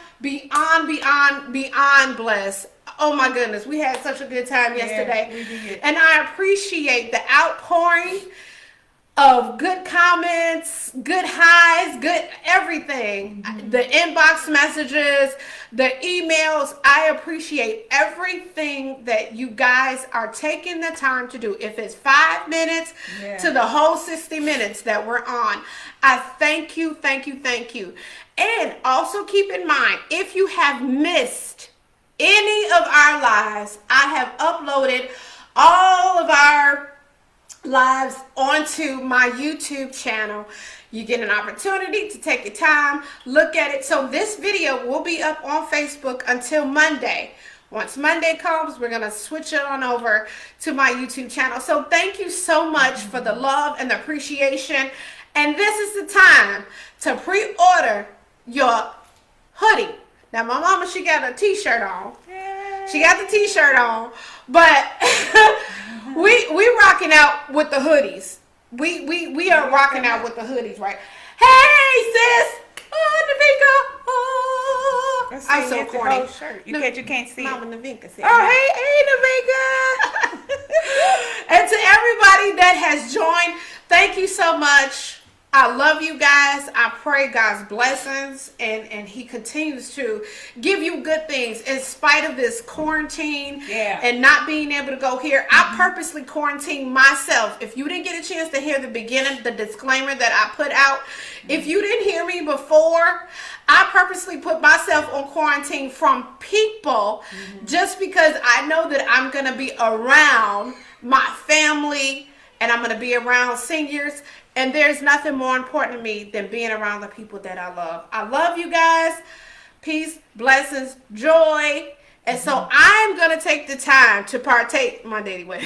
blessed. Oh my goodness, we had such a good time yesterday. We did. And I appreciate the outpouring of good comments, good highs, good everything. The inbox messages, the emails. I appreciate everything that you guys are taking the time to do. If it's 5 minutes to the whole 60 minutes that we're on, I thank you. And also keep in mind, if you have missed any of our lives, I have uploaded all of our lives onto my YouTube channel. You get an opportunity to take your time, look at it. So this video will be up on Facebook until Monday. Once Monday comes, we're going to switch it on over to my YouTube channel. So thank you so much for the love and the appreciation. And this is the time to pre-order your hoodie. Now my mama, she got a t-shirt on. She got the t-shirt on, but we rocking out with the hoodies. We are rocking out with the hoodies, right? Hey sis, Navinka. I'm so corny. You can't see Mama it. Navinka said. Oh, hey, Navinka. And to everybody that has joined, thank you so much. I love you guys. I pray God's blessings and he continues to give you good things in spite of this quarantine and not being able to go here. I purposely quarantined myself. If you didn't get a chance to hear the beginning, the disclaimer that I put out, if you didn't hear me before, I purposely put myself on quarantine from people just because I know that I'm going to be around my family and I'm going to be around seniors. And there's nothing more important to me than being around the people that I love. I love you guys. Peace, blessings, joy. And so I'm going to take the time to partake, my daddy way.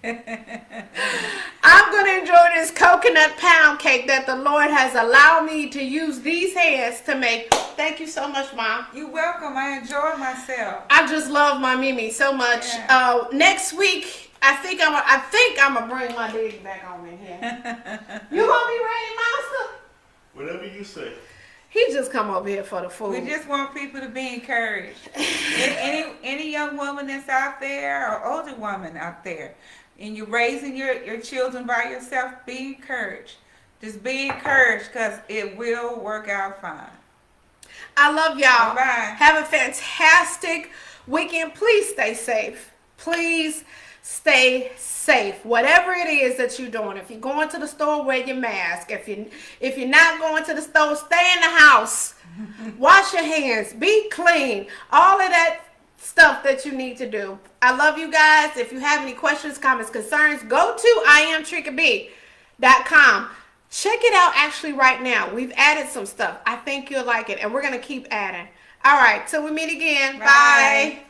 I'm going to enjoy this coconut pound cake that the Lord has allowed me to use these hands to make. Thank you so much, Mom. You're welcome. I enjoyed myself. I just love my Mimi so much. Yeah. Next week, I think I'm gonna bring my daddy back on in here. You gonna be ready, Monster? Whatever you say. He just come over here for the food. We just want people to be encouraged. Any young woman that's out there or older woman out there, and you're raising your children by yourself, be encouraged. Just be encouraged because it will work out fine. I love y'all. Bye-bye. Have a fantastic weekend. Please stay safe. Please stay safe. Whatever it is that you're doing. If you're going to the store, wear your mask. If you're not going to the store, stay in the house. Wash your hands. Be clean. All of that stuff that you need to do. I love you guys. If you have any questions, comments, concerns, go to iamtrikab.com. Check it out actually right now. We've added some stuff. I think you'll like it, and we're going to keep adding. All right, till we meet again. Bye.